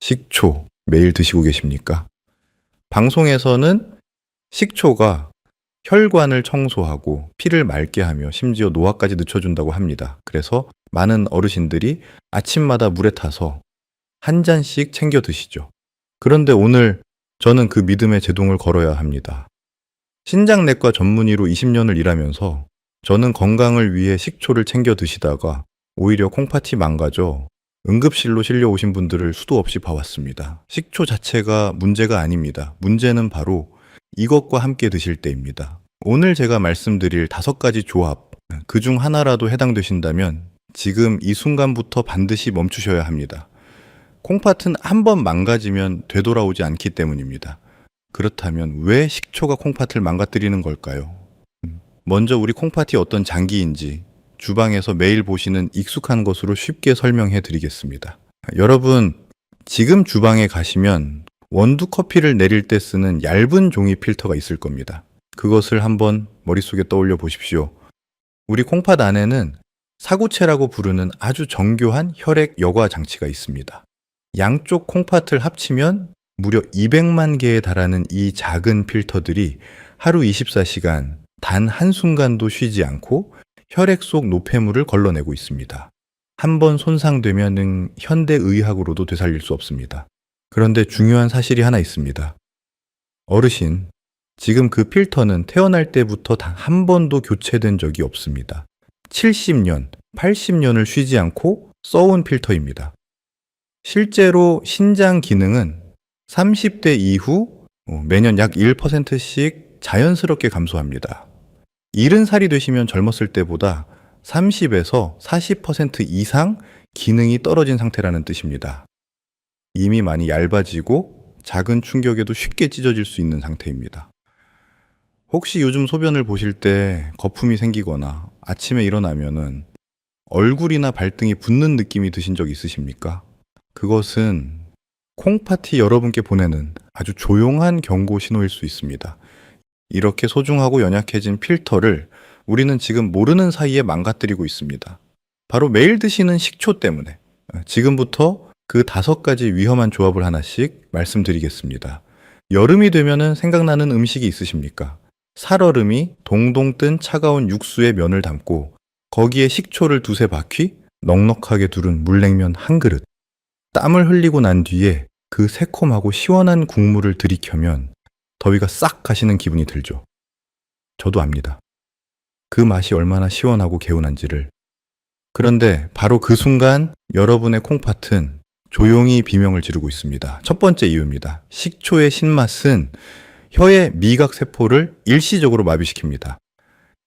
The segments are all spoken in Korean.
식초 매일 드시고 계십니까? 방송에서는 식초가 혈관을 청소하고 피를 맑게 하며 심지어 노화까지 늦춰준다고 합니다. 그래서 많은 어르신들이 아침마다 물에 타서 한 잔씩 챙겨 드시죠. 그런데 오늘 저는 그 믿음의 제동을 걸어야 합니다. 신장내과 전문의로 20년을 일하면서 저는 건강을 위해 식초를 챙겨 드시다가 오히려 콩팥이 망가져 응급실로 실려오신 분들을 수도 없이 봐왔습니다. 식초 자체가 문제가 아닙니다. 문제는 바로 이것과 함께 드실 때입니다. 오늘 제가 말씀드릴 5가지 조합, 그 중 하나라도 해당되신다면 지금 이 순간부터 반드시 멈추셔야 합니다. 콩팥은 한번 망가지면 되돌아오지 않기 때문입니다. 그렇다면 왜 식초가 콩팥을 망가뜨리는 걸까요? 먼저 우리 콩팥이 어떤 장기인지 주방에서 매일 보시는 익숙한 것으로 쉽게 설명해 드리겠습니다. 여러분, 지금 주방에 가시면 원두 커피를 내릴 때 쓰는 얇은 종이 필터가 있을 겁니다. 그것을 한번 머릿속에 떠올려 보십시오. 우리 콩팥 안에는 사구체라고 부르는 아주 정교한 혈액 여과 장치가 있습니다. 양쪽 콩팥을 합치면 무려 200만 개에 달하는 이 작은 필터들이 하루 24시간 단 한순간도 쉬지 않고 혈액 속 노폐물을 걸러내고 있습니다. 한번 손상되면은 현대의학으로도 되살릴 수 없습니다. 그런데 중요한 사실이 하나 있습니다. 어르신, 지금 그 필터는 태어날 때부터 단 한 번도 교체된 적이 없습니다. 70년, 80년을 쉬지 않고 써온 필터입니다. 실제로 신장 기능은 30대 이후 매년 약 1%씩 자연스럽게 감소합니다. 70살이 되시면 젊었을 때보다 30에서 40% 이상 기능이 떨어진 상태라는 뜻입니다. 이미 많이 얇아지고 작은 충격에도 쉽게 찢어질 수 있는 상태입니다. 혹시 요즘 소변을 보실 때 거품이 생기거나 아침에 일어나면은 얼굴이나 발등이 붓는 느낌이 드신 적 있으십니까? 그것은 콩팥이 여러분께 보내는 아주 조용한 경고 신호일 수 있습니다. 이렇게 소중하고 연약해진 필터를 우리는 지금 모르는 사이에 망가뜨리고 있습니다. 바로 매일 드시는 식초 때문에. 지금부터 그 5가지 위험한 조합을 하나씩 말씀드리겠습니다. 여름이 되면은 생각나는 음식이 있으십니까? 살얼음이 동동 뜬 차가운 육수에 면을 담고 거기에 식초를 2-3바퀴 넉넉하게 두른 물냉면 한 그릇. 땀을 흘리고 난 뒤에 그 새콤하고 시원한 국물을 들이켜면 더위가 싹 가시는 기분이 들죠. 저도 압니다. 그 맛이 얼마나 시원하고 개운한지를. 그런데 바로 그 순간 여러분의 콩팥은 조용히 비명을 지르고 있습니다. 첫 번째 이유입니다. 식초의 신맛은 혀의 미각 세포를 일시적으로 마비시킵니다.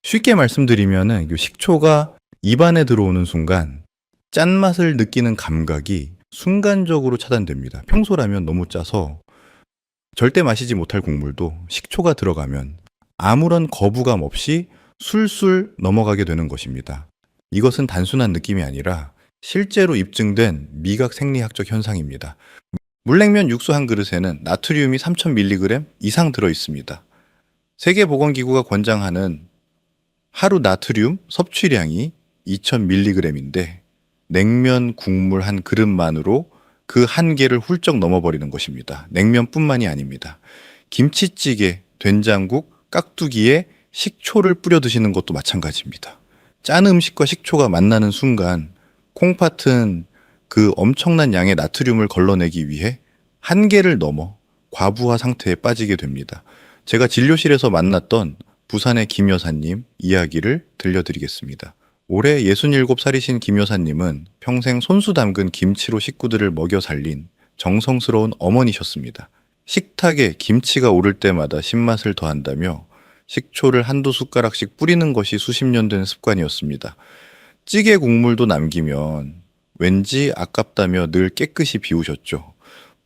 쉽게 말씀드리면은 식초가 입안에 들어오는 순간 짠맛을 느끼는 감각이 순간적으로 차단됩니다. 평소라면 너무 짜서 절대 마시지 못할 국물도 식초가 들어가면 아무런 거부감 없이 술술 넘어가게 되는 것입니다. 이것은 단순한 느낌이 아니라 실제로 입증된 미각 생리학적 현상입니다. 물냉면 육수 한 그릇에는 나트륨이 3000mg 이상 들어 있습니다. 세계보건기구가 권장하는 하루 나트륨 섭취량이 2000mg인데 냉면 국물 한 그릇만으로 그 한계를 훌쩍 넘어버리는 것입니다. 냉면뿐만이 아닙니다. 김치찌개, 된장국, 깍두기에 식초를 뿌려 드시는 것도 마찬가지입니다. 짠 음식과 식초가 만나는 순간 콩팥은 그 엄청난 양의 나트륨을 걸러내기 위해 한계를 넘어 과부하 상태에 빠지게 됩니다. 제가 진료실에서 만났던 부산의 김 여사님 이야기를 들려드리겠습니다. 올해 67살이신 김 여사님은 평생 손수 담근 김치로 식구들을 먹여 살린 정성스러운 어머니셨습니다. 식탁에 김치가 오를 때마다 신맛을 더한다며 식초를 한두 숟가락씩 뿌리는 것이 수십 년 된 습관이었습니다. 찌개 국물도 남기면 왠지 아깝다며 늘 깨끗이 비우셨죠.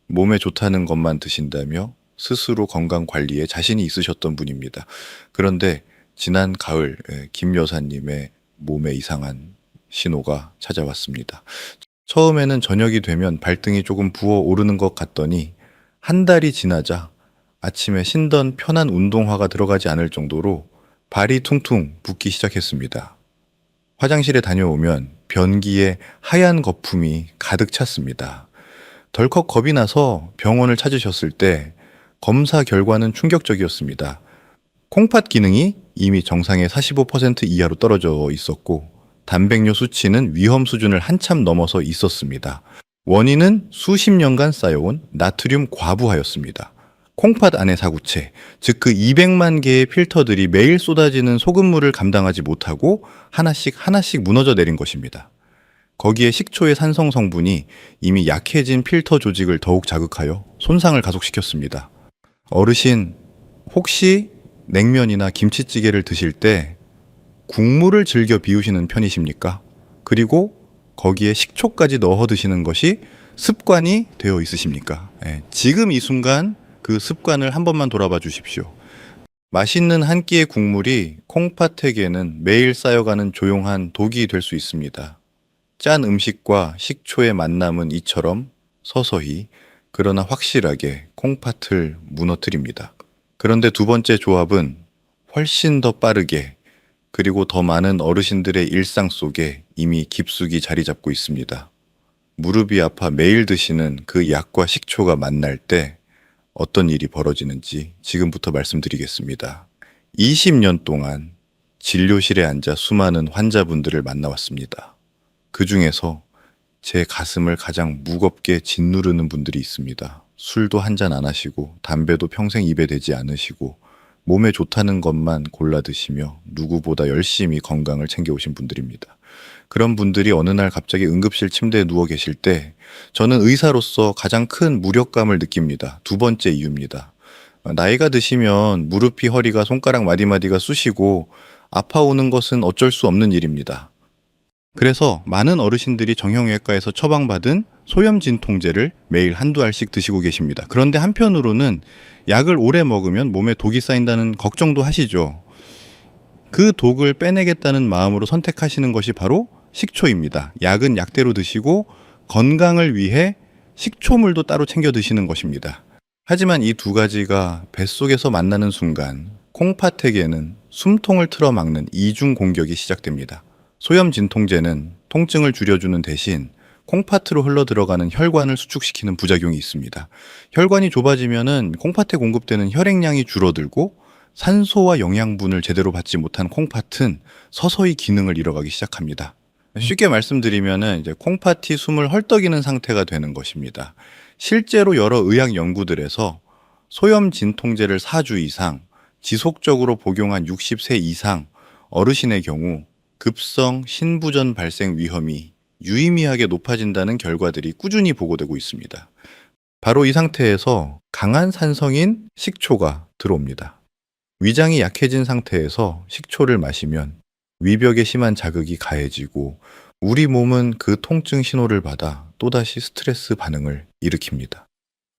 몸에 좋다는 것만 드신다며 스스로 건강 관리에 자신이 있으셨던 분입니다. 그런데 지난 가을 김 여사님의 몸에 이상한 신호가 찾아왔습니다. 처음에는 저녁이 되면 발등이 조금 부어오르는 것 같더니 한 달이 지나자 아침에 신던 편한 운동화가 들어가지 않을 정도로 발이 퉁퉁 붓기 시작했습니다. 화장실에 다녀오면 변기에 하얀 거품이 가득 찼습니다. 덜컥 겁이 나서 병원을 찾으셨을 때 검사 결과는 충격적이었습니다. 콩팥 기능이 이미 정상의 45% 이하로 떨어져 있었고 단백뇨 수치는 위험 수준을 한참 넘어서 있었습니다. 원인은 수십 년간 쌓여온 나트륨 과부하였습니다. 콩팥 안의 사구체, 즉 그 200만 개의 필터들이 매일 쏟아지는 소금물을 감당하지 못하고 하나씩 하나씩 무너져 내린 것입니다. 거기에 식초의 산성 성분이 이미 약해진 필터 조직을 더욱 자극하여 손상을 가속시켰습니다. 어르신, 혹시 냉면이나 김치찌개를 드실 때 국물을 즐겨 비우시는 편이십니까? 그리고 거기에 식초까지 넣어 드시는 것이 습관이 되어 있으십니까? 지금 이 순간 그 습관을 한 번만 돌아봐 주십시오. 맛있는 한 끼의 국물이 콩팥에게는 매일 쌓여가는 조용한 독이 될 수 있습니다. 짠 음식과 식초의 만남은 이처럼 서서히 그러나 확실하게 콩팥을 무너뜨립니다. 그런데 두 번째 조합은 훨씬 더 빠르게 그리고 더 많은 어르신들의 일상 속에 이미 깊숙이 자리 잡고 있습니다. 무릎이 아파 매일 드시는 그 약과 식초가 만날 때 어떤 일이 벌어지는지 지금부터 말씀드리겠습니다. 20년 동안 진료실에 앉아 수많은 환자분들을 만나왔습니다. 그 중에서 제 가슴을 가장 무겁게 짓누르는 분들이 있습니다. 술도 한 잔 안 하시고 담배도 평생 입에 대지 않으시고 몸에 좋다는 것만 골라 드시며 누구보다 열심히 건강을 챙겨오신 분들입니다. 그런 분들이 어느 날 갑자기 응급실 침대에 누워 계실 때 저는 의사로서 가장 큰 무력감을 느낍니다. 두 번째 이유입니다. 나이가 드시면 무릎이 허리가 손가락 마디마디가 쑤시고 아파오는 것은 어쩔 수 없는 일입니다. 그래서 많은 어르신들이 정형외과에서 처방받은 소염진통제를 매일 한두 알씩 드시고 계십니다. 그런데 한편으로는 약을 오래 먹으면 몸에 독이 쌓인다는 걱정도 하시죠. 그 독을 빼내겠다는 마음으로 선택하시는 것이 바로 식초입니다. 약은 약대로 드시고 건강을 위해 식초물도 따로 챙겨 드시는 것입니다. 하지만 이 두 가지가 뱃속에서 만나는 순간 콩팥에게는 숨통을 틀어막는 이중 공격이 시작됩니다. 소염진통제는 통증을 줄여주는 대신 콩팥으로 흘러들어가는 혈관을 수축시키는 부작용이 있습니다. 혈관이 좁아지면은 콩팥에 공급되는 혈액량이 줄어들고 산소와 영양분을 제대로 받지 못한 콩팥은 서서히 기능을 잃어가기 시작합니다. 쉽게 말씀드리면은 이제 콩팥이 숨을 헐떡이는 상태가 되는 것입니다. 실제로 여러 의학 연구들에서 소염 진통제를 4주 이상 지속적으로 복용한 60세 이상 어르신의 경우 급성 신부전 발생 위험이 유의미하게 높아진다는 결과들이 꾸준히 보고되고 있습니다. 바로 이 상태에서 강한 산성인 식초가 들어옵니다. 위장이 약해진 상태에서 식초를 마시면 위벽에 심한 자극이 가해지고 우리 몸은 그 통증 신호를 받아 또다시 스트레스 반응을 일으킵니다.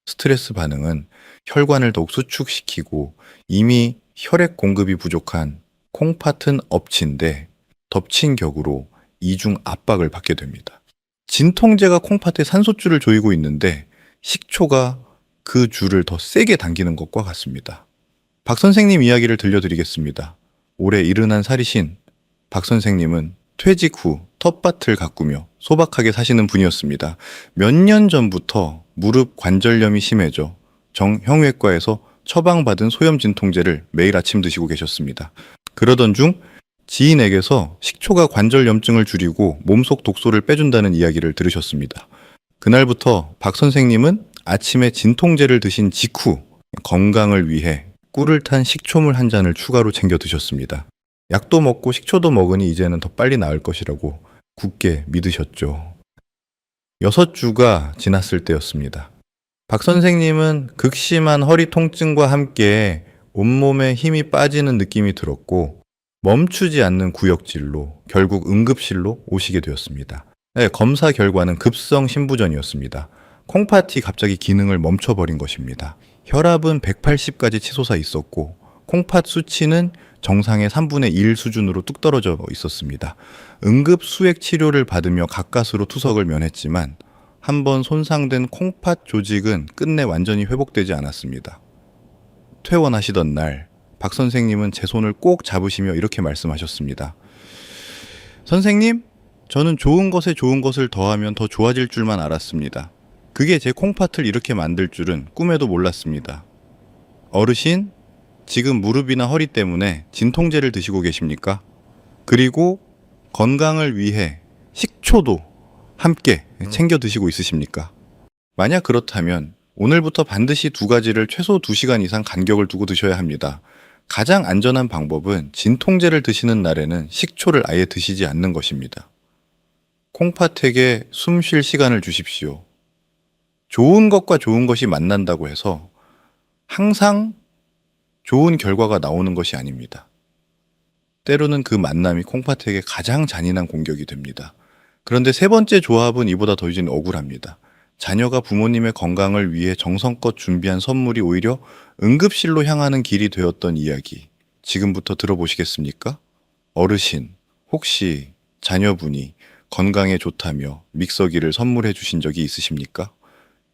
스트레스 반응은 혈관을 더욱 수축시키고 이미 혈액 공급이 부족한 콩팥은 엎친데 덮친 격으로 이중 압박을 받게 됩니다. 진통제가 콩팥에 산소줄을 조이고 있는데 식초가 그 줄을 더 세게 당기는 것과 같습니다. 박 선생님 이야기를 들려드리겠습니다. 올해 71살이신 박 선생님은 퇴직 후 텃밭을 가꾸며 소박하게 사시는 분이었습니다. 몇 년 전부터 무릎 관절염이 심해져 정형외과에서 처방받은 소염진통제를 매일 아침 드시고 계셨습니다. 그러던 중 지인에게서 식초가 관절염증을 줄이고 몸속 독소를 빼준다는 이야기를 들으셨습니다. 그날부터 박 선생님은 아침에 진통제를 드신 직후 건강을 위해 꿀을 탄 식초물 한 잔을 추가로 챙겨 드셨습니다. 약도 먹고 식초도 먹으니 이제는 더 빨리 나을 것이라고 굳게 믿으셨죠. 6주가 지났을 때였습니다. 박 선생님은 극심한 허리 통증과 함께 온몸에 힘이 빠지는 느낌이 들었고 멈추지 않는 구역질로 결국 응급실로 오시게 되었습니다. 검사 결과는 급성 신부전이었습니다. 콩팥이 갑자기 기능을 멈춰버린 것입니다. 혈압은 180까지 치솟아 있었고 콩팥 수치는 정상의 3분의 1 수준으로 뚝 떨어져 있었습니다. 응급 수액 치료를 받으며 가까스로 투석을 면했지만 한번 손상된 콩팥 조직은 끝내 완전히 회복되지 않았습니다. 퇴원하시던 날 박 선생님은 제 손을 꼭 잡으시며 이렇게 말씀하셨습니다. 선생님, 저는 좋은 것에 좋은 것을 더하면 더 좋아질 줄만 알았습니다. 그게 제 콩팥을 이렇게 만들 줄은 꿈에도 몰랐습니다. 어르신, 지금 무릎이나 허리 때문에 진통제를 드시고 계십니까? 그리고 건강을 위해 식초도 함께 챙겨 드시고 있으십니까? 만약 그렇다면 오늘부터 반드시 두 가지를 최소 2시간 이상 간격을 두고 드셔야 합니다. 가장 안전한 방법은 진통제를 드시는 날에는 식초를 아예 드시지 않는 것입니다. 콩팥에게 숨 쉴 시간을 주십시오. 좋은 것과 좋은 것이 만난다고 해서 항상 좋은 결과가 나오는 것이 아닙니다. 때로는 그 만남이 콩팥에게 가장 잔인한 공격이 됩니다. 그런데 세 번째 조합은 이보다 더 이제 억울합니다. 자녀가 부모님의 건강을 위해 정성껏 준비한 선물이 오히려 응급실로 향하는 길이 되었던 이야기. 지금부터 들어보시겠습니까? 어르신, 혹시 자녀분이 건강에 좋다며 믹서기를 선물해 주신 적이 있으십니까?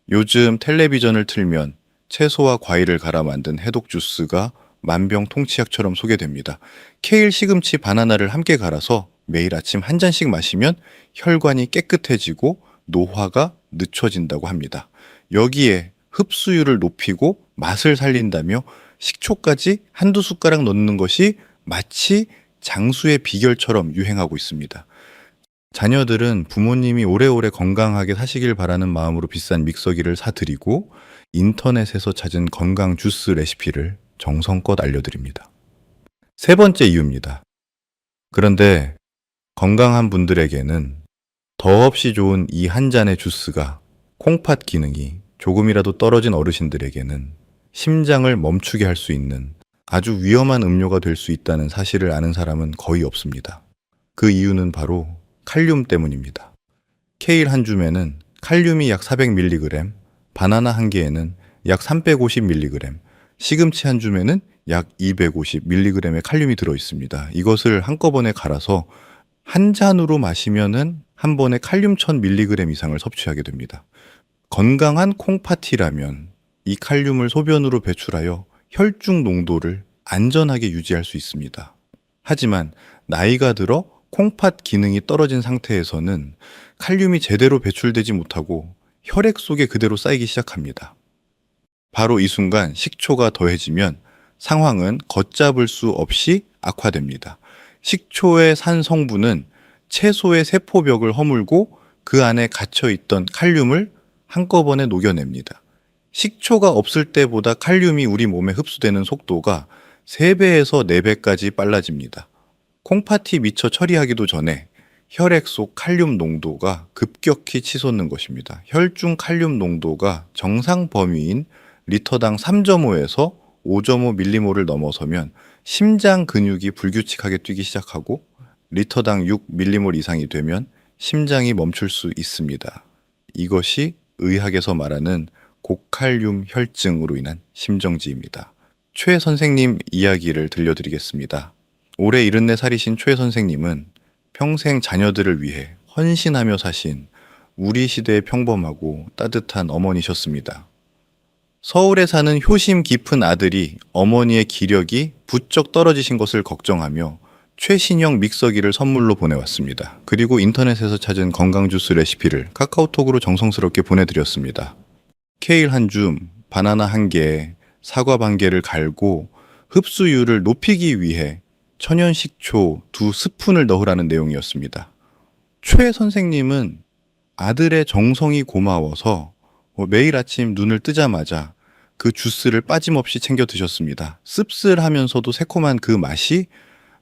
요즘 텔레비전을 틀면 채소와 과일을 갈아 만든 해독 주스가 만병통치약처럼 소개됩니다. 케일, 시금치, 바나나를 함께 갈아서 매일 아침 한 잔씩 마시면 혈관이 깨끗해지고 노화가 늦춰진다고 합니다. 여기에 흡수율을 높이고 맛을 살린다며 식초까지 한두 숟가락 넣는 것이 마치 장수의 비결처럼 유행하고 있습니다. 자녀들은 부모님이 오래오래 건강하게 사시길 바라는 마음으로 비싼 믹서기를 사드리고 인터넷에서 찾은 건강 주스 레시피를 정성껏 알려드립니다. 세 번째 이유입니다. 그런데 건강한 분들에게는 더없이 좋은 이 한 잔의 주스가 콩팥 기능이 조금이라도 떨어진 어르신들에게는 심장을 멈추게 할 수 있는 아주 위험한 음료가 될 수 있다는 사실을 아는 사람은 거의 없습니다. 그 이유는 바로 칼륨 때문입니다. 케일 한 줌에는 칼륨이 약 400mg, 바나나 한 개에는 약 350mg, 시금치 한 줌에는 약 250mg의 칼륨이 들어있습니다. 이것을 한꺼번에 갈아서 한 잔으로 마시면은 한 번에 칼륨 1000mg 이상을 섭취하게 됩니다. 건강한 콩팥이라면 이 칼륨을 소변으로 배출하여 혈중 농도를 안전하게 유지할 수 있습니다. 하지만 나이가 들어 콩팥 기능이 떨어진 상태에서는 칼륨이 제대로 배출되지 못하고 혈액 속에 그대로 쌓이기 시작합니다. 바로 이 순간 식초가 더해지면 상황은 걷잡을 수 없이 악화됩니다. 식초의 산 성분은 채소의 세포벽을 허물고 그 안에 갇혀있던 칼륨을 한꺼번에 녹여냅니다. 식초가 없을 때보다 칼륨이 우리 몸에 흡수되는 속도가 3배에서 4배까지 빨라집니다. 콩팥이 미처 처리하기도 전에 혈액 속 칼륨 농도가 급격히 치솟는 것입니다. 혈중 칼륨 농도가 정상 범위인 리터당 3.5에서 5.5mm를 넘어서면 심장 근육이 불규칙하게 뛰기 시작하고 리터당 6mm몰 이상이 되면 심장이 멈출 수 있습니다. 이것이 의학에서 말하는 고칼륨 혈증으로 인한 심정지입니다. 최 선생님 이야기를 들려드리겠습니다. 올해 74살이신 최 선생님은 평생 자녀들을 위해 헌신하며 사신 우리 시대의 평범하고 따뜻한 어머니셨습니다. 서울에 사는 효심 깊은 아들이 어머니의 기력이 부쩍 떨어지신 것을 걱정하며 최신형 믹서기를 선물로 보내왔습니다. 그리고 인터넷에서 찾은 건강주스 레시피를 카카오톡으로 정성스럽게 보내드렸습니다. 케일 한 줌, 바나나 한 개, 사과 반 개를 갈고 흡수율을 높이기 위해 천연 식초 2스푼을 넣으라는 내용이었습니다. 최 선생님은 아들의 정성이 고마워서 매일 아침 눈을 뜨자마자 그 주스를 빠짐없이 챙겨 드셨습니다. 씁쓸하면서도 새콤한 그 맛이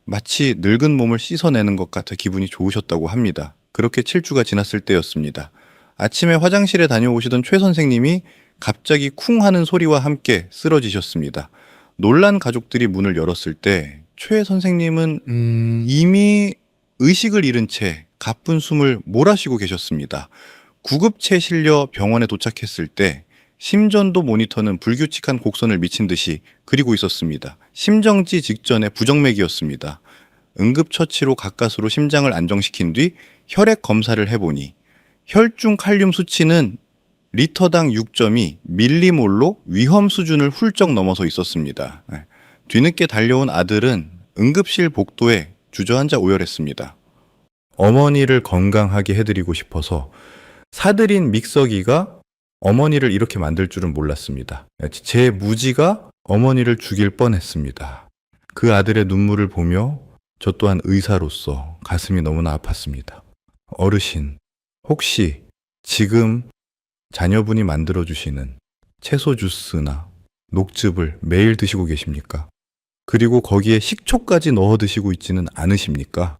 마치 늙은 몸을 씻어내는 것 같아 기분이 좋으셨다고 합니다. 그렇게 7주가 지났을 때였습니다. 아침에 화장실에 다녀오시던 최 선생님이 갑자기 쿵 하는 소리와 함께 쓰러지셨습니다. 놀란 가족들이 문을 열었을 때 최 선생님은 이미 의식을 잃은 채 가쁜 숨을 몰아쉬고 계셨습니다. 구급차에 실려 병원에 도착했을 때 심전도 모니터는 불규칙한 곡선을 미친 듯이 그리고 있었습니다. 심정지 직전에 부정맥이었습니다. 응급처치로 가까스로 심장을 안정시킨 뒤 혈액 검사를 해보니 혈중 칼륨 수치는 리터당 6.2 밀리몰로 위험 수준을 훌쩍 넘어서 있었습니다. 뒤늦게 달려온 아들은 응급실 복도에 주저앉아 오열했습니다. 어머니를 건강하게 해드리고 싶어서 사들인 믹서기가 어머니를 이렇게 만들 줄은 몰랐습니다. 제 무지가 어머니를 죽일 뻔했습니다. 그 아들의 눈물을 보며 저 또한 의사로서 가슴이 너무나 아팠습니다. 어르신, 혹시 지금 자녀분이 만들어주시는 채소 주스나 녹즙을 매일 드시고 계십니까? 그리고 거기에 식초까지 넣어 드시고 있지는 않으십니까?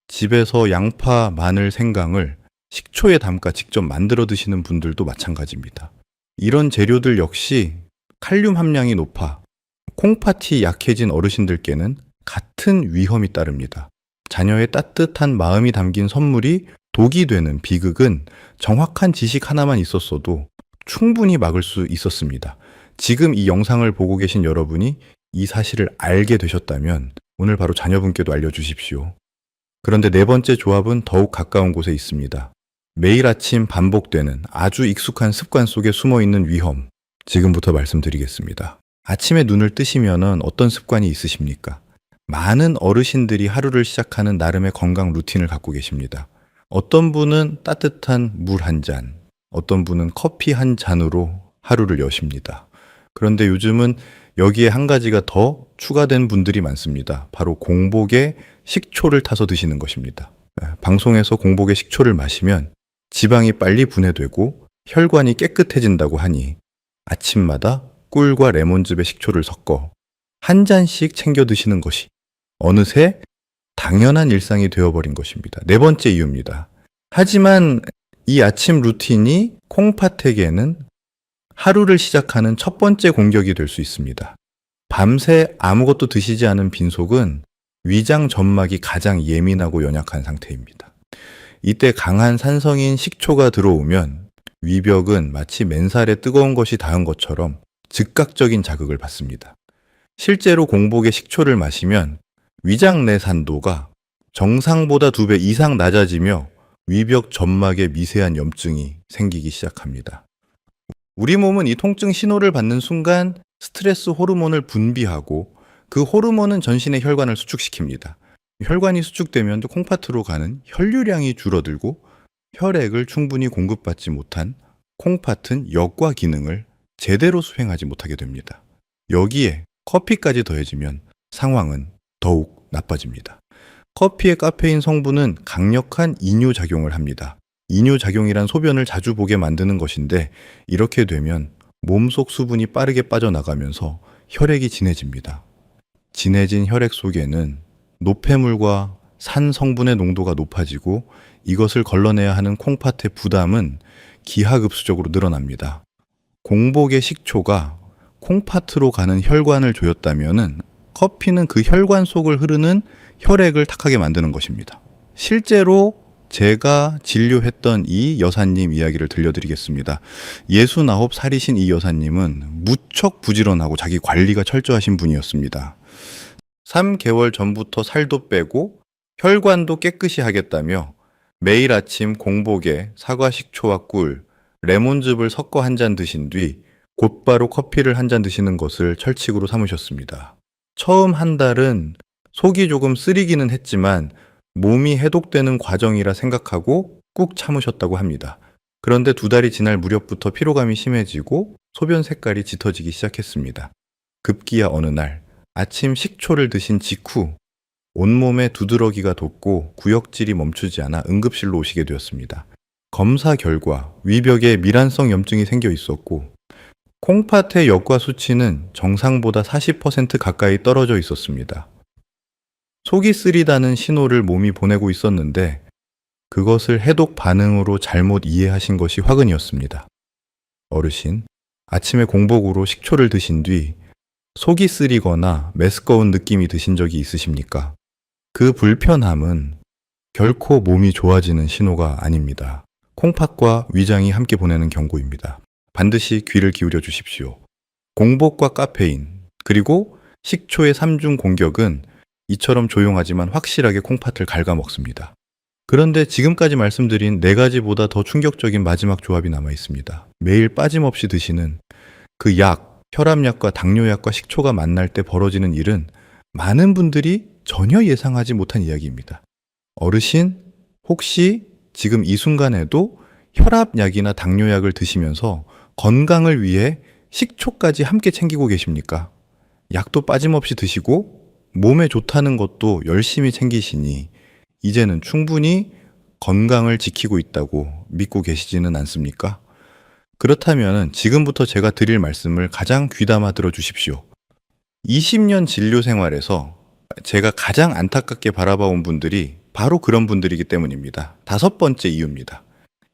집에서 양파, 마늘, 생강을 식초에 담가 직접 만들어 드시는 분들도 마찬가지입니다. 이런 재료들 역시 칼륨 함량이 높아 콩팥이 약해진 어르신들께는 같은 위험이 따릅니다. 자녀의 따뜻한 마음이 담긴 선물이 독이 되는 비극은 정확한 지식 하나만 있었어도 충분히 막을 수 있었습니다. 지금 이 영상을 보고 계신 여러분이 이 사실을 알게 되셨다면 오늘 바로 자녀분께도 알려주십시오. 그런데 네 번째 조합은 더욱 가까운 곳에 있습니다. 매일 아침 반복되는 아주 익숙한 습관 속에 숨어있는 위험, 지금부터 말씀드리겠습니다. 아침에 눈을 뜨시면 어떤 습관이 있으십니까? 많은 어르신들이 하루를 시작하는 나름의 건강 루틴을 갖고 계십니다. 어떤 분은 따뜻한 물 한 잔, 어떤 분은 커피 한 잔으로 하루를 여십니다. 그런데 요즘은 여기에 한 가지가 더 추가된 분들이 많습니다. 바로 공복에 식초를 타서 드시는 것입니다. 방송에서 공복에 식초를 마시면 지방이 빨리 분해되고 혈관이 깨끗해진다고 하니 아침마다 꿀과 레몬즙에 식초를 섞어 한 잔씩 챙겨 드시는 것이 어느새 당연한 일상이 되어버린 것입니다. 네 번째 이유입니다. 하지만 이 아침 루틴이 콩팥에게는 하루를 시작하는 첫 번째 공격이 될 수 있습니다. 밤새 아무것도 드시지 않은 빈속은 위장 점막이 가장 예민하고 연약한 상태입니다. 이때 강한 산성인 식초가 들어오면 위벽은 마치 맨살에 뜨거운 것이 닿은 것처럼 즉각적인 자극을 받습니다. 실제로 공복에 식초를 마시면 위장 내 산도가 정상보다 2배 이상 낮아지며 위벽 점막에 미세한 염증이 생기기 시작합니다. 우리 몸은 이 통증 신호를 받는 순간 스트레스 호르몬을 분비하고 그 호르몬은 전신의 혈관을 수축시킵니다. 혈관이 수축되면 콩팥으로 가는 혈류량이 줄어들고 혈액을 충분히 공급받지 못한 콩팥은 역과 기능을 제대로 수행하지 못하게 됩니다. 여기에 커피까지 더해지면 상황은 더욱 나빠집니다. 커피의 카페인 성분은 강력한 이뇨작용을 합니다. 이뇨작용이란 소변을 자주 보게 만드는 것인데 이렇게 되면 몸속 수분이 빠르게 빠져나가면서 혈액이 진해집니다. 진해진 혈액 속에는 노폐물과 산 성분의 농도가 높아지고 이것을 걸러내야 하는 콩팥의 부담은 기하급수적으로 늘어납니다. 공복의 식초가 콩팥으로 가는 혈관을 조였다면 커피는 그 혈관 속을 흐르는 혈액을 탁하게 만드는 것입니다. 실제로 제가 진료했던 이 여사님 이야기를 들려드리겠습니다. 69살이신 이 여사님은 무척 부지런하고 자기 관리가 철저하신 분이었습니다. 3개월 전부터 살도 빼고 혈관도 깨끗이 하겠다며 매일 아침 공복에 사과 식초와 꿀, 레몬즙을 섞어 한 잔 드신 뒤 곧바로 커피를 한 잔 드시는 것을 철칙으로 삼으셨습니다. 처음 한 달은 속이 조금 쓰리기는 했지만 몸이 해독되는 과정이라 생각하고 꾹 참으셨다고 합니다. 그런데 2달이 지날 무렵부터 피로감이 심해지고 소변 색깔이 짙어지기 시작했습니다. 급기야 어느 날 아침 식초를 드신 직후 온몸에 두드러기가 돋고 구역질이 멈추지 않아 응급실로 오시게 되었습니다. 검사 결과 위벽에 미란성 염증이 생겨 있었고 콩팥의 역과 수치는 정상보다 40% 가까이 떨어져 있었습니다. 속이 쓰리다는 신호를 몸이 보내고 있었는데 그것을 해독 반응으로 잘못 이해하신 것이 화근이었습니다. 어르신, 아침에 공복으로 식초를 드신 뒤 속이 쓰리거나 메스꺼운 느낌이 드신 적이 있으십니까? 그 불편함은 결코 몸이 좋아지는 신호가 아닙니다. 콩팥과 위장이 함께 보내는 경고입니다. 반드시 귀를 기울여 주십시오. 공복과 카페인, 그리고 식초의 3중 공격은 이처럼 조용하지만 확실하게 콩팥을 갉아먹습니다. 그런데 지금까지 말씀드린 4가지보다 더 충격적인 마지막 조합이 남아 있습니다. 매일 빠짐없이 드시는 그 약, 혈압약과 당뇨약과 식초가 만날 때 벌어지는 일은 많은 분들이 전혀 예상하지 못한 이야기입니다. 어르신, 혹시 지금 이 순간에도 혈압약이나 당뇨약을 드시면서 건강을 위해 식초까지 함께 챙기고 계십니까? 약도 빠짐없이 드시고 몸에 좋다는 것도 열심히 챙기시니 이제는 충분히 건강을 지키고 있다고 믿고 계시지는 않습니까? 그렇다면 지금부터 제가 드릴 말씀을 가장 귀담아 들어주십시오. 20년 진료 생활에서 제가 가장 안타깝게 바라봐온 분들이 바로 그런 분들이기 때문입니다. 다섯 번째 이유입니다.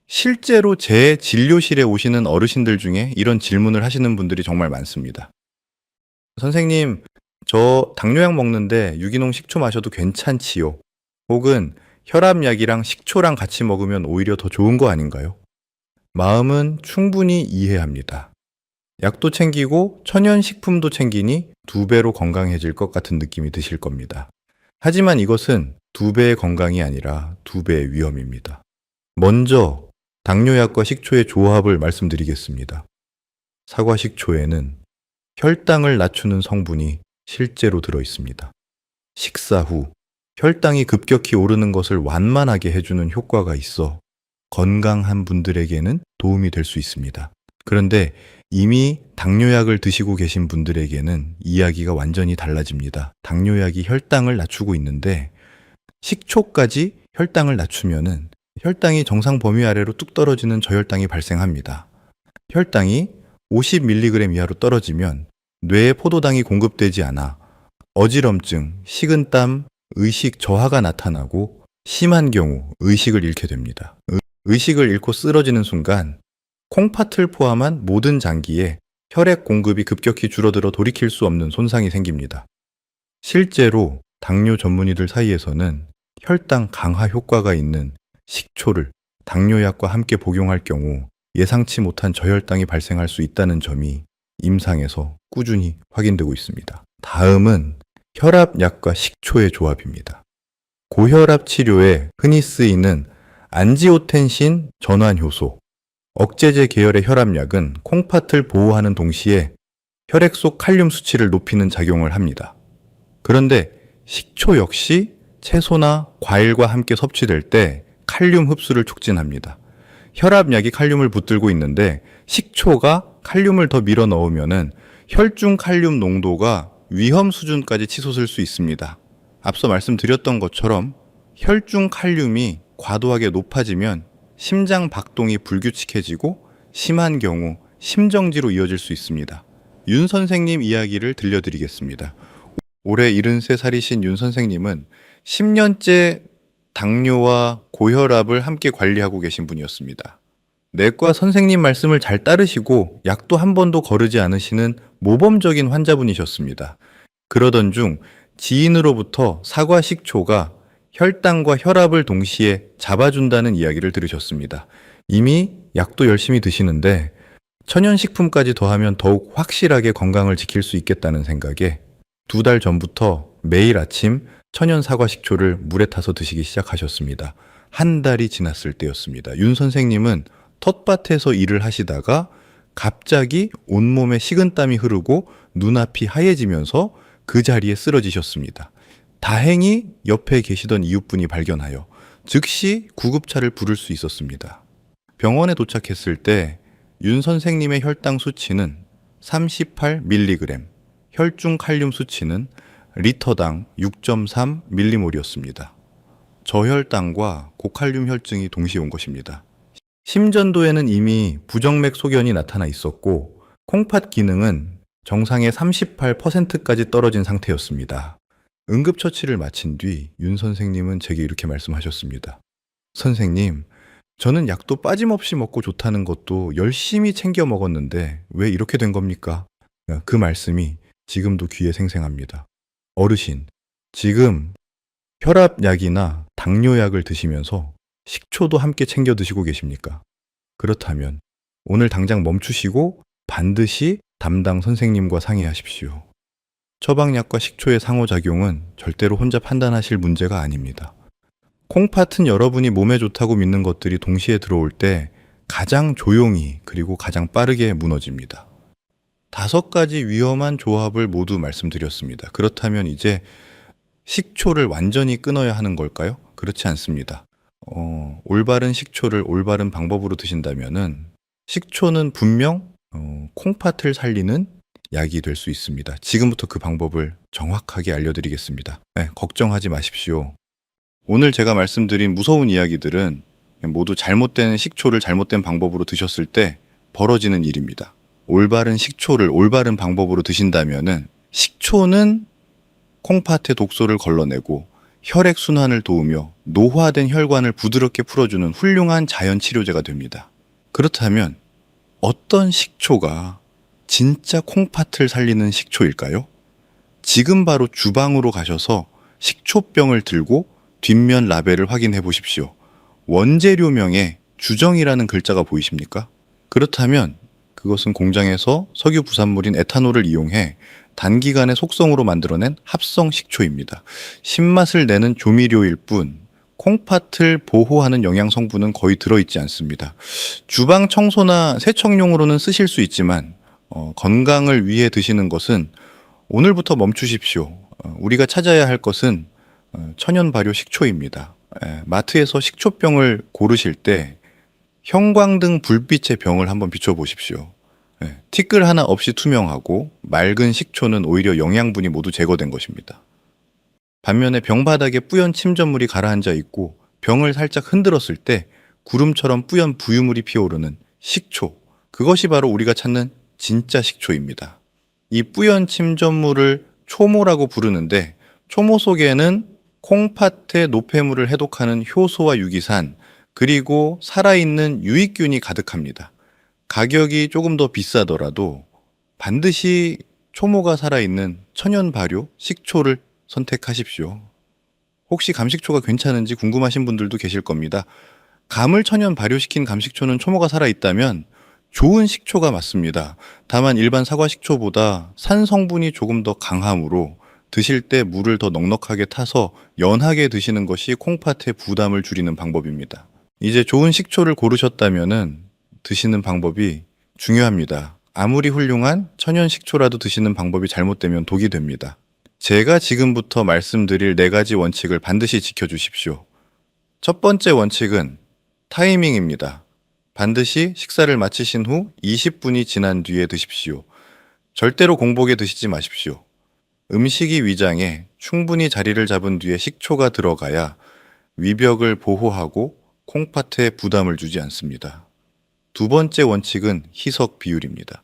실제로 제 진료실에 오시는 어르신들 중에 이런 질문을 하시는 분들이 정말 많습니다. 선생님, 저 당뇨약 먹는데 유기농 식초 마셔도 괜찮지요? 혹은 혈압약이랑 식초랑 같이 먹으면 오히려 더 좋은 거 아닌가요? 마음은 충분히 이해합니다. 약도 챙기고 천연식품도 챙기니 2배로 건강해질 것 같은 느낌이 드실 겁니다. 하지만 이것은 2배의 건강이 아니라 2배의 위험입니다. 먼저 당뇨약과 식초의 조합을 말씀드리겠습니다. 사과식초에는 혈당을 낮추는 성분이 실제로 들어 있습니다. 식사 후 혈당이 급격히 오르는 것을 완만하게 해주는 효과가 있어 건강한 분들에게는 도움이 될 수 있습니다. 그런데 이미 당뇨약을 드시고 계신 분들에게는 이야기가 완전히 달라집니다. 당뇨약이 혈당을 낮추고 있는데 식초까지 혈당을 낮추면은 혈당이 정상 범위 아래로 뚝 떨어지는 저혈당이 발생합니다. 혈당이 50mg 이하로 떨어지면 뇌에 포도당이 공급되지 않아 어지럼증, 식은땀, 의식 저하가 나타나고 심한 경우 의식을 잃게 됩니다. 의식을 잃고 쓰러지는 순간 콩팥을 포함한 모든 장기에 혈액 공급이 급격히 줄어들어 돌이킬 수 없는 손상이 생깁니다. 실제로 당뇨 전문의들 사이에서는 혈당 강화 효과가 있는 식초를 당뇨약과 함께 복용할 경우 예상치 못한 저혈당이 발생할 수 있다는 점이 임상에서 꾸준히 확인되고 있습니다. 다음은 혈압약과 식초의 조합입니다. 고혈압 치료에 흔히 쓰이는 안지오텐신 전환 효소, 억제제 계열의 혈압약은 콩팥을 보호하는 동시에 혈액 속 칼륨 수치를 높이는 작용을 합니다. 그런데 식초 역시 채소나 과일과 함께 섭취될 때 칼륨 흡수를 촉진합니다. 혈압약이 칼륨을 붙들고 있는데 식초가 칼륨을 더 밀어 넣으면은 혈중 칼륨 농도가 위험 수준까지 치솟을 수 있습니다. 앞서 말씀드렸던 것처럼 혈중 칼륨이 과도하게 높아지면 심장 박동이 불규칙해지고 심한 경우 심정지로 이어질 수 있습니다. 윤 선생님 이야기를 들려드리겠습니다. 올해 73살이신 윤 선생님은 10년째 당뇨와 고혈압을 함께 관리하고 계신 분이었습니다. 내과 선생님 말씀을 잘 따르시고 약도 한 번도 거르지 않으시는 모범적인 환자분이셨습니다. 그러던 중 지인으로부터 사과 식초가 혈당과 혈압을 동시에 잡아준다는 이야기를 들으셨습니다. 이미 약도 열심히 드시는데 천연식품까지 더하면 더욱 확실하게 건강을 지킬 수 있겠다는 생각에 2달 전부터 매일 아침 천연 사과 식초를 물에 타서 드시기 시작하셨습니다. 한 달이 지났을 때였습니다. 윤 선생님은 텃밭에서 일을 하시다가 갑자기 온몸에 식은땀이 흐르고 눈앞이 하얘지면서 그 자리에 쓰러지셨습니다. 다행히 옆에 계시던 이웃분이 발견하여 즉시 구급차를 부를 수 있었습니다. 병원에 도착했을 때 윤 선생님의 혈당 수치는 38mg, 혈중 칼륨 수치는 리터당 6.3mm몰이었습니다. 저혈당과 고칼륨 혈증이 동시에 온 것입니다. 심전도에는 이미 부정맥 소견이 나타나 있었고 콩팥 기능은 정상의 38%까지 떨어진 상태였습니다. 응급처치를 마친 뒤 윤 선생님은 제게 이렇게 말씀하셨습니다. 선생님, 저는 약도 빠짐없이 먹고 좋다는 것도 열심히 챙겨 먹었는데 왜 이렇게 된 겁니까? 그 말씀이 지금도 귀에 생생합니다. 어르신, 지금 혈압약이나 당뇨약을 드시면서 식초도 함께 챙겨 드시고 계십니까? 그렇다면 오늘 당장 멈추시고 반드시 담당 선생님과 상의하십시오. 처방약과 식초의 상호작용은 절대로 혼자 판단하실 문제가 아닙니다. 콩팥은 여러분이 몸에 좋다고 믿는 것들이 동시에 들어올 때 가장 조용히 그리고 가장 빠르게 무너집니다. 5가지 위험한 조합을 모두 말씀드렸습니다. 그렇다면 이제 식초를 완전히 끊어야 하는 걸까요? 그렇지 않습니다. 올바른 식초를 올바른 방법으로 드신다면은 식초는 분명 콩팥을 살리는 약이 될 수 있습니다. 지금부터 그 방법을 정확하게 알려드리겠습니다. 네, 걱정하지 마십시오. 오늘 제가 말씀드린 무서운 이야기들은 모두 잘못된 식초를 잘못된 방법으로 드셨을 때 벌어지는 일입니다. 올바른 식초를 올바른 방법으로 드신다면은 식초는 콩팥의 독소를 걸러내고 혈액순환을 도우며 노화된 혈관을 부드럽게 풀어주는 훌륭한 자연 치료제가 됩니다. 그렇다면 어떤 식초가 진짜 콩팥을 살리는 식초일까요? 지금 바로 주방으로 가셔서 식초병을 들고 뒷면 라벨을 확인해 보십시오. 원재료명에 주정이라는 글자가 보이십니까? 그렇다면 그것은 공장에서 석유 부산물인 에탄올을 이용해 단기간에 속성으로 만들어낸 합성 식초입니다. 신맛을 내는 조미료일 뿐 콩팥을 보호하는 영양 성분은 거의 들어있지 않습니다. 주방 청소나 세척용으로는 쓰실 수 있지만 건강을 위해 드시는 것은 오늘부터 멈추십시오. 우리가 찾아야 할 것은 천연 발효 식초입니다. 마트에서 식초병을 고르실 때 형광등 불빛의 병을 한번 비춰보십시오. 티끌 하나 없이 투명하고 맑은 식초는 오히려 영양분이 모두 제거된 것입니다. 반면에 병 바닥에 뿌연 침전물이 가라앉아 있고 병을 살짝 흔들었을 때 구름처럼 뿌연 부유물이 피어오르는 식초, 그것이 바로 우리가 찾는 진짜 식초입니다. 이 뿌연 침전물을 초모라고 부르는데 초모 속에는 콩팥의 노폐물을 해독하는 효소와 유기산, 그리고 살아있는 유익균이 가득합니다. 가격이 조금 더 비싸더라도 반드시 초모가 살아있는 천연 발효 식초를 선택하십시오. 혹시 감식초가 괜찮은지 궁금하신 분들도 계실 겁니다. 감을 천연 발효시킨 감식초는 초모가 살아있다면 좋은 식초가 맞습니다. 다만 일반 사과 식초보다 산 성분이 조금 더 강하므로 드실 때 물을 더 넉넉하게 타서 연하게 드시는 것이 콩팥의 부담을 줄이는 방법입니다. 이제 좋은 식초를 고르셨다면은 드시는 방법이 중요합니다. 아무리 훌륭한 천연 식초라도 드시는 방법이 잘못되면 독이 됩니다. 제가 지금부터 말씀드릴 4가지 원칙을 반드시 지켜주십시오. 첫 번째 원칙은 타이밍입니다. 반드시 식사를 마치신 후 20분이 지난 뒤에 드십시오. 절대로 공복에 드시지 마십시오. 음식이 위장에 충분히 자리를 잡은 뒤에 식초가 들어가야 위벽을 보호하고 콩팥에 부담을 주지 않습니다. 두 번째 원칙은 희석 비율입니다.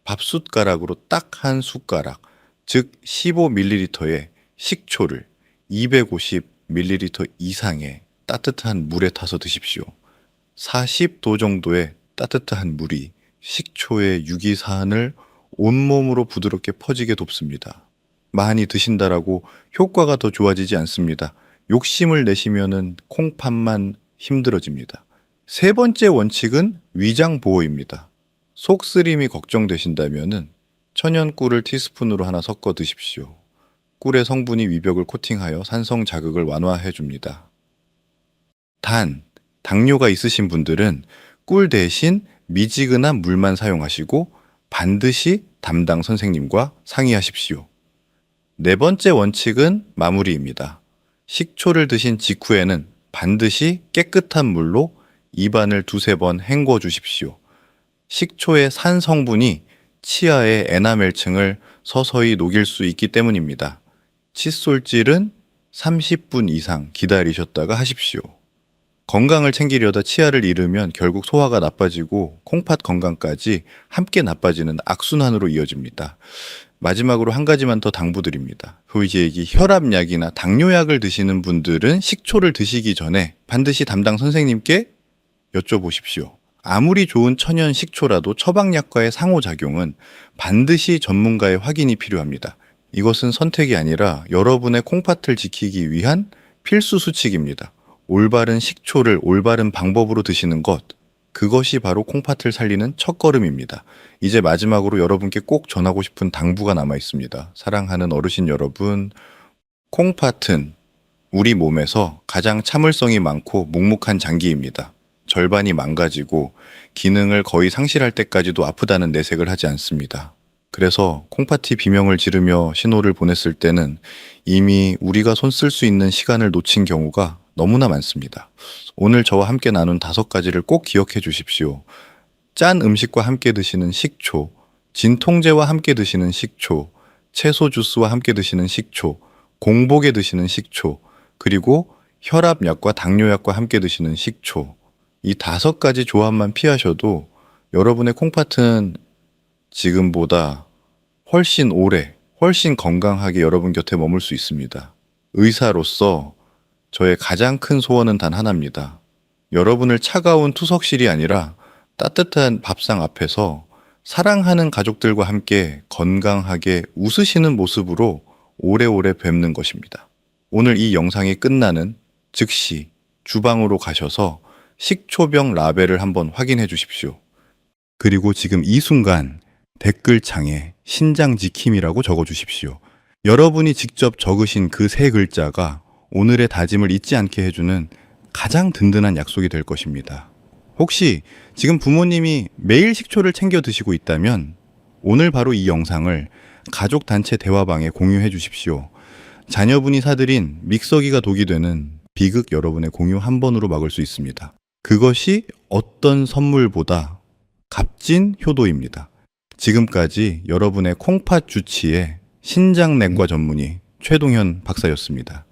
밥숟가락으로 딱 한 숟가락, 즉 15ml의 식초를 250ml 이상의 따뜻한 물에 타서 드십시오. 40도 정도의 따뜻한 물이 식초의 유기산을 온몸으로 부드럽게 퍼지게 돕습니다. 많이 드신다라고 효과가 더 좋아지지 않습니다. 욕심을 내시면은 콩팥만 힘들어집니다. 세 번째 원칙은 위장 보호입니다. 속쓰림이 걱정되신다면은 천연 꿀을 티스푼으로 하나 섞어 드십시오. 꿀의 성분이 위벽을 코팅하여 산성 자극을 완화해 줍니다. 단, 당뇨가 있으신 분들은 꿀 대신 미지근한 물만 사용하시고 반드시 담당 선생님과 상의하십시오. 네 번째 원칙은 마무리입니다. 식초를 드신 직후에는 반드시 깨끗한 물로 입안을 2-3번 헹궈 주십시오. 식초의 산 성분이 치아의 에나멜층을 서서히 녹일 수 있기 때문입니다. 칫솔질은 30분 이상 기다리셨다가 하십시오. 건강을 챙기려다 치아를 잃으면 결국 소화가 나빠지고 콩팥 건강까지 함께 나빠지는 악순환으로 이어집니다. 마지막으로 한 가지만 더 당부드립니다. 이제 혈압약이나 당뇨약을 드시는 분들은 식초를 드시기 전에 반드시 담당 선생님께 여쭤보십시오. 아무리 좋은 천연 식초라도 처방약과의 상호작용은 반드시 전문가의 확인이 필요합니다. 이것은 선택이 아니라 여러분의 콩팥을 지키기 위한 필수 수칙입니다. 올바른 식초를 올바른 방법으로 드시는 것, 그것이 바로 콩팥을 살리는 첫걸음입니다. 이제 마지막으로 여러분께 꼭 전하고 싶은 당부가 남아 있습니다. 사랑하는 어르신 여러분, 콩팥은 우리 몸에서 가장 참을성이 많고 묵묵한 장기입니다. 절반이 망가지고 기능을 거의 상실할 때까지도 아프다는 내색을 하지 않습니다. 그래서 콩팥이 비명을 지르며 신호를 보냈을 때는 이미 우리가 손 쓸 수 있는 시간을 놓친 경우가 너무나 많습니다. 오늘 저와 함께 나눈 5가지를 꼭 기억해 주십시오. 짠 음식과 함께 드시는 식초, 진통제와 함께 드시는 식초, 채소 주스와 함께 드시는 식초, 공복에 드시는 식초, 그리고 혈압약과 당뇨약과 함께 드시는 식초. 이 5가지 조합만 피하셔도 여러분의 콩팥은 지금보다 훨씬 오래, 훨씬 건강하게 여러분 곁에 머물 수 있습니다. 의사로서 저의 가장 큰 소원은 단 하나입니다. 여러분을 차가운 투석실이 아니라 따뜻한 밥상 앞에서 사랑하는 가족들과 함께 건강하게 웃으시는 모습으로 오래오래 뵙는 것입니다. 오늘 이 영상이 끝나는 즉시 주방으로 가셔서 식초병 라벨을 한번 확인해 주십시오. 그리고 지금 이 순간 댓글창에 신장지킴이라고 적어 주십시오. 여러분이 직접 적으신 그 3글자가 오늘의 다짐을 잊지 않게 해주는 가장 든든한 약속이 될 것입니다. 혹시 지금 부모님이 매일 식초를 챙겨 드시고 있다면 오늘 바로 이 영상을 가족 단체 대화방에 공유해 주십시오. 자녀분이 사들인 믹서기가 독이 되는 비극 여러분의 공유 한 번으로 막을 수 있습니다. 그것이 어떤 선물보다 값진 효도입니다. 지금까지 여러분의 콩팥 주치의 신장내과 전문의 최동현 박사였습니다.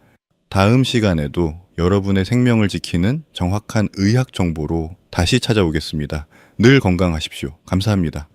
다음 시간에도 여러분의 생명을 지키는 정확한 의학 정보로 다시 찾아오겠습니다. 늘 건강하십시오. 감사합니다.